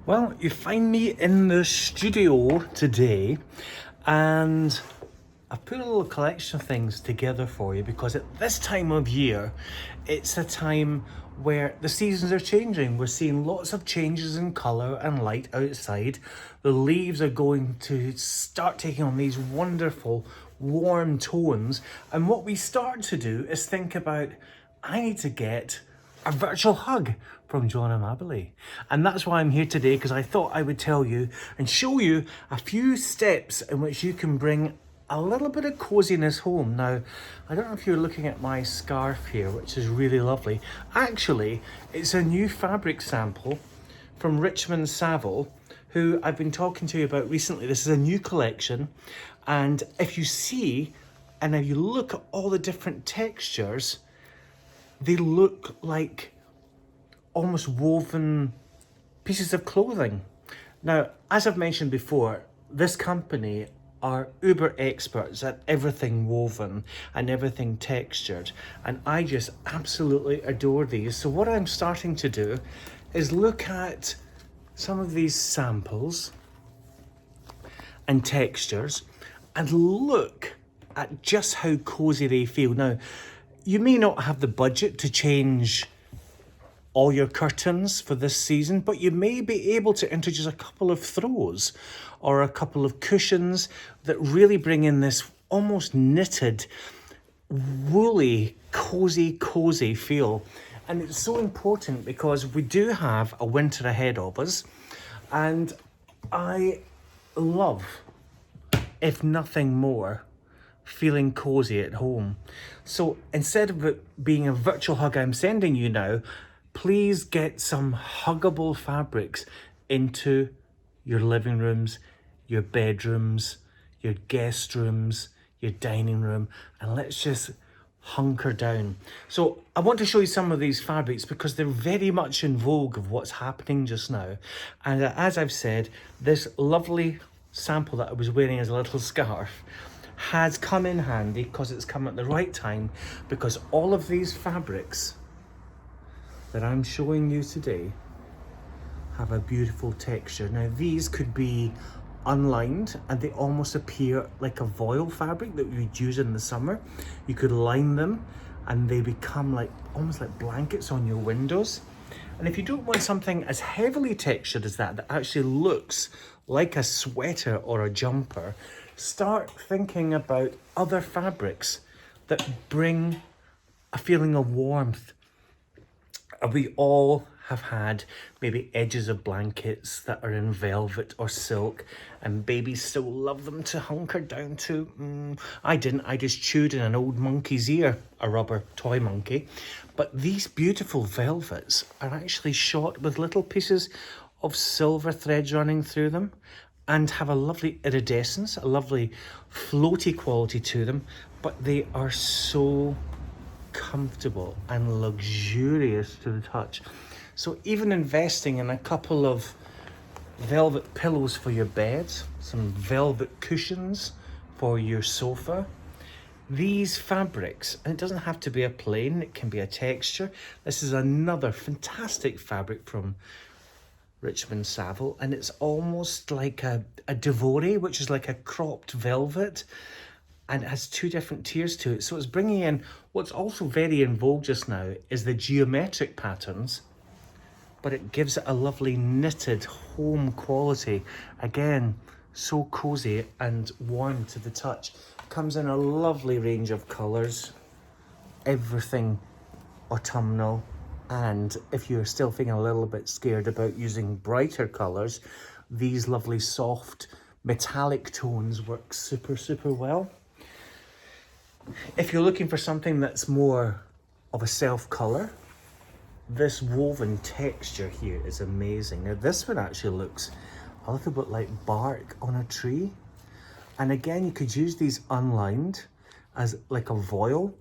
Well, you find me in the studio today, and I've put a little collection of things together for you because at this time of year, it's a time where the seasons are changing. We're seeing lots of changes in colour and light outside. The leaves are going to start taking on these wonderful warm tones, and what we start to do is think about, I need to get a virtual hug from John Amabile. And that's why I'm here today, because I thought I would tell you and show you a few steps in which you can bring a little bit of coziness home. Now, I don't know if you're looking at my scarf here, which is really lovely. Actually, it's a new fabric sample from Richmond Savile, who I've been talking to you about recently. This is a new collection. And if you see, and if you look at all the different textures, they look like almost woven pieces of clothing. Now, as I've mentioned before, this company are uber experts at everything woven and everything textured, and I just absolutely adore these. So what I'm starting to do is look at some of these samples and textures and look at just how cozy they feel. Now, you may not have the budget to change all your curtains for this season, but you may be able to introduce a couple of throws or a couple of cushions that really bring in this almost knitted, woolly, cozy feel. And it's so important because we do have a winter ahead of us, and I love, if nothing more, feeling cozy at home. So instead of it being a virtual hug I'm sending you now, please get some huggable fabrics into your living rooms, your bedrooms, your guest rooms, your dining room, and let's just hunker down. So I want to show you some of these fabrics because they're very much in vogue of what's happening just now. And as I've said, this lovely sample that I was wearing as a little scarf has come in handy because it's come at the right time, because all of these fabrics that I'm showing you today have a beautiful texture. Now, these could be unlined and they almost appear like a voile fabric that you'd use in the summer. You could line them and they become like almost like blankets on your windows. And if you don't want something as heavily textured as that actually looks like a sweater or a jumper, start thinking about other fabrics that bring a feeling of warmth. We all have had maybe edges of blankets that are in velvet or silk, and babies still love them to hunker down to. I didn't, I just chewed in an old monkey's ear, a rubber toy monkey. But these beautiful velvets are actually shot with little pieces of silver threads running through them and have a lovely iridescence, a lovely floaty quality to them, but they are so comfortable and luxurious to the touch. So even investing in a couple of velvet pillows for your bed, some velvet cushions for your sofa, these fabrics, and it doesn't have to be a plain, it can be a texture. This is another fantastic fabric from Richmond Savile, and it's almost like a devore, which is like a cropped velvet, and it has two different tiers to it. So it's bringing in, what's also very in vogue just now is the geometric patterns, but it gives it a lovely knitted home quality. Again, so cozy and warm to the touch. Comes in a lovely range of colours, everything autumnal. And if you're still feeling a little bit scared about using brighter colours, these lovely soft metallic tones work super well. If you're looking for something that's more of a self colour, this woven texture here is amazing. Now this one actually looks a little bit like bark on a tree. And again, you could use these unlined as like a voile,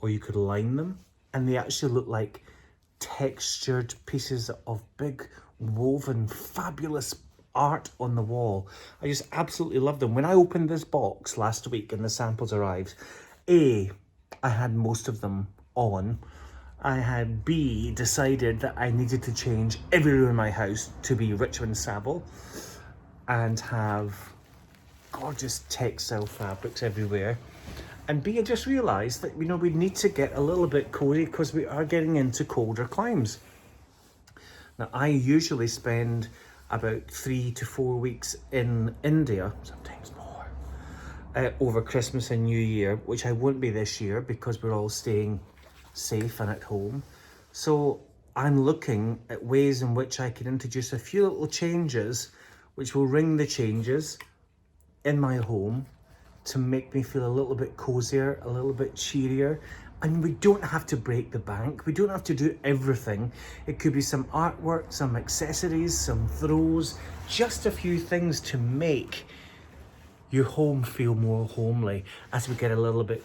or you could line them, and they actually look like textured pieces of big woven fabulous art on the wall. I just absolutely love them. When I opened this box last week and the samples arrived, I had most of them on, I had B decided that I needed to change every room in my house to be Richmond Sable and have gorgeous textile fabrics everywhere. And B, I just realised that, you know, we need to get a little bit cozy because we are getting into colder climes. Now, I usually spend about 3 to 4 weeks in India, sometimes more, over Christmas and New Year, which I won't be this year because we're all staying safe and at home. So I'm looking at ways in which I can introduce a few little changes which will ring the changes in my home to make me feel a little bit cozier, a little bit cheerier. And we don't have to break the bank. We don't have to do everything. It could be some artwork, some accessories, some throws, just a few things to make your home feel more homely as we get a little bit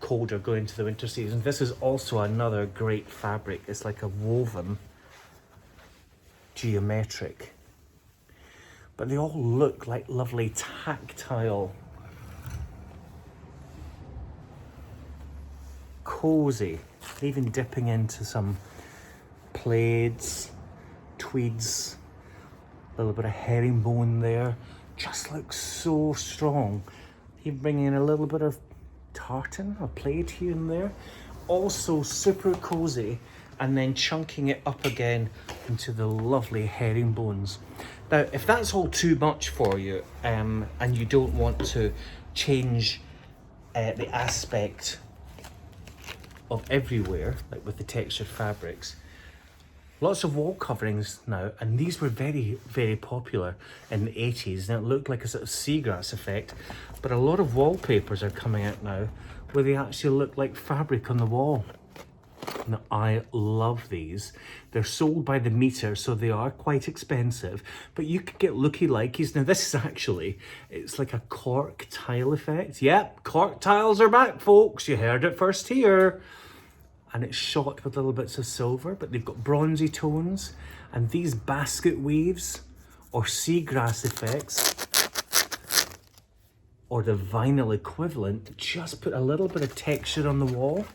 colder going into the winter season. This is also another great fabric. It's like a woven geometric, but they all look like lovely tactile, cozy, even dipping into some plaids, tweeds, a little bit of herringbone there. Just looks so strong. You bring in a little bit of tartan or plaid here and there. Also super cozy, and then chunking it up again into the lovely herringbones. Now, if that's all too much for you, and you don't want to change the aspect of everywhere, like with the textured fabrics, lots of wall coverings now, and these were very, very popular in the 80s, and it looked like a sort of seagrass effect, but a lot of wallpapers are coming out now where they actually look like fabric on the wall. Now, I love these. They're sold by the meter, so they are quite expensive, but you could get looky-likeys. Now, this is actually, it's like a Cork tile effect. Yep, Cork Tiles are back, folks. You heard it first here. And it's shot with little bits of silver, but they've got bronzy tones. And these basket weaves or seagrass effects, or the vinyl equivalent, just put a little bit of texture on the wall.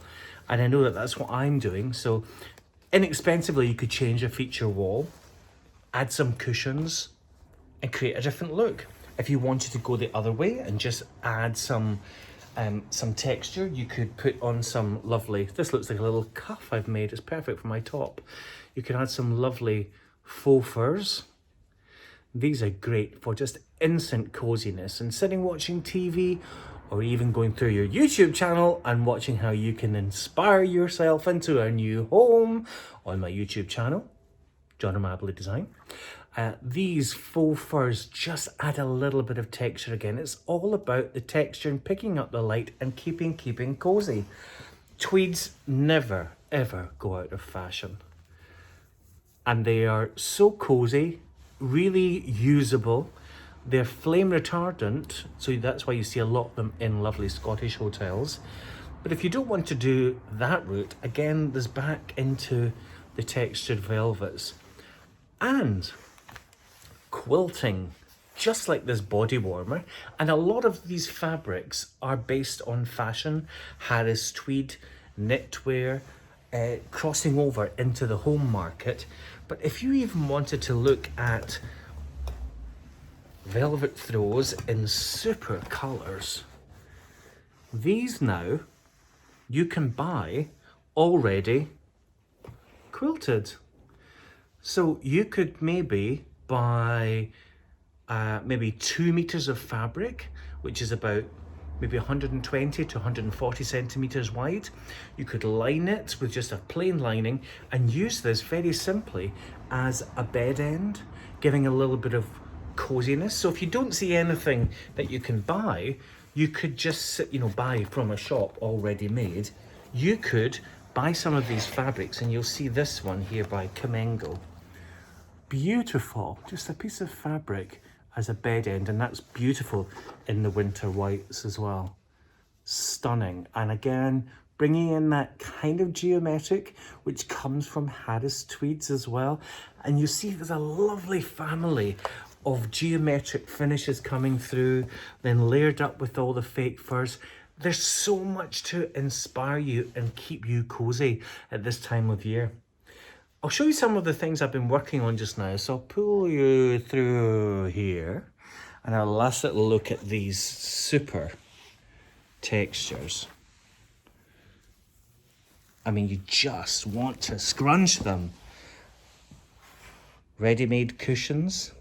And I know that that's what I'm doing. So inexpensively, you could change a feature wall, add some cushions, and create a different look. If you wanted to go the other way and just add some texture, you could put on some lovely, this looks like a little cuff I've made. It's perfect for my top. You could add some lovely faux furs. These are great for just instant coziness and sitting watching TV, or even going through your YouTube channel and watching how you can inspire yourself into a new home on my YouTube channel, John Amabile Design. These faux furs just add a little bit of texture again. It's all about the texture and picking up the light and keeping cozy. Tweeds never, ever go out of fashion. And they are so cozy, really usable. They're flame retardant, so that's why you see a lot of them in lovely Scottish hotels. But if you don't want to do that route, again, there's back into the textured velvets. And quilting, just like this body warmer. And a lot of these fabrics are based on fashion, Harris tweed, knitwear, crossing over into the home market. But if you even wanted to look at velvet throws in super colours, these now you can buy already quilted. So you could maybe buy maybe 2 meters of fabric, which is about maybe 120 to 140 centimeters wide. You could line it with just a plain lining and use this very simply as a bed end, giving a little bit of coziness. So if you don't see anything that you can buy, you could just buy from a shop already made. You could buy some of these fabrics, and you'll see this one here by Comengo. Beautiful, just a piece of fabric as a bed end, and that's beautiful in the winter whites as well. Stunning. And again, bringing in that kind of geometric, which comes from Harris tweeds as well. And you see there's a lovely family of geometric finishes coming through, then layered up with all the fake furs. There's so much to inspire you and keep you cozy at this time of year. I'll show you some of the things I've been working on just now. So I'll pull you through here and our last little look at these super textures. I mean, you just want to scrunch them. Ready-made cushions.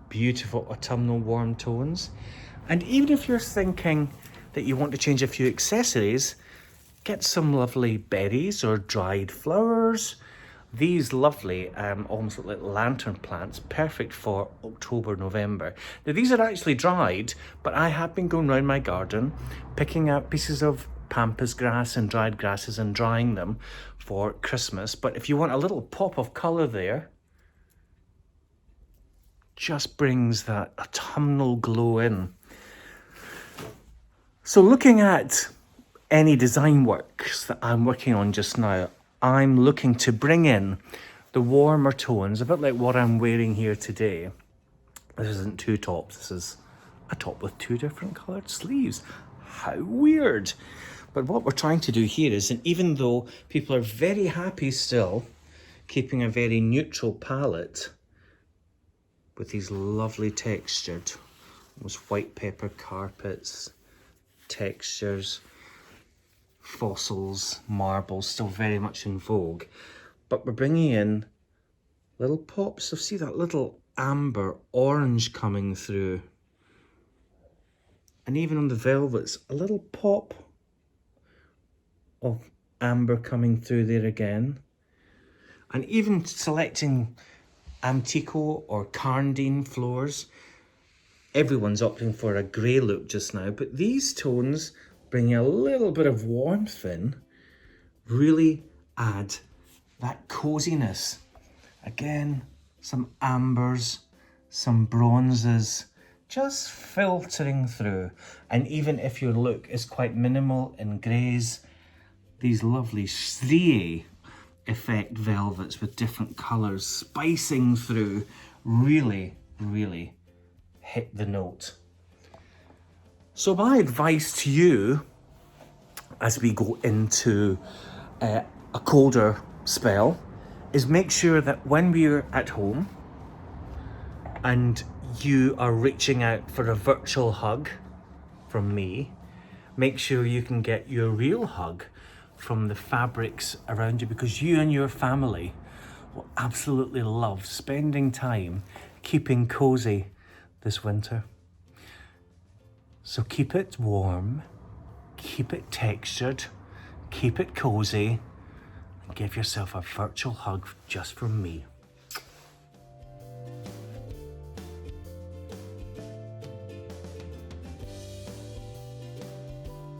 Beautiful autumnal warm tones. And even if you're thinking that you want to change a few accessories, get some lovely berries or dried flowers. These lovely, almost look like lantern plants, perfect for October, November. Now these are actually dried, but I have been going around my garden, picking out pieces of pampas grass and dried grasses and drying them for Christmas. But if you want a little pop of colour there, just brings that autumnal glow in. So looking at any design works that I'm working on just now, I'm looking to bring in the warmer tones, a bit like what I'm wearing here today. This isn't two tops, this is a top with two different coloured sleeves. How weird. But what we're trying to do here is, and even though people are very happy still keeping a very neutral palette with these lovely textured, almost white pepper carpets, textures, fossils, marbles, still very much in vogue. But we're bringing in little pops of, see that little amber orange coming through. And even on the velvets, a little pop of amber coming through there again. And even selecting Antico or Carndine floors. Everyone's opting for a grey look just now, but these tones bring a little bit of warmth in, really add that coziness. Again, some ambers, some bronzes, just filtering through. And even if your look is quite minimal in greys, these lovely strié effect velvets with different colours spicing through really, really hit the note. So my advice to you as we go into a colder spell is make sure that when we're at home and you are reaching out for a virtual hug from me, make sure you can get your real hug from the fabrics around you, because you and your family will absolutely love spending time keeping cozy this winter. So keep it warm, keep it textured, keep it cozy, and give yourself a virtual hug just from me.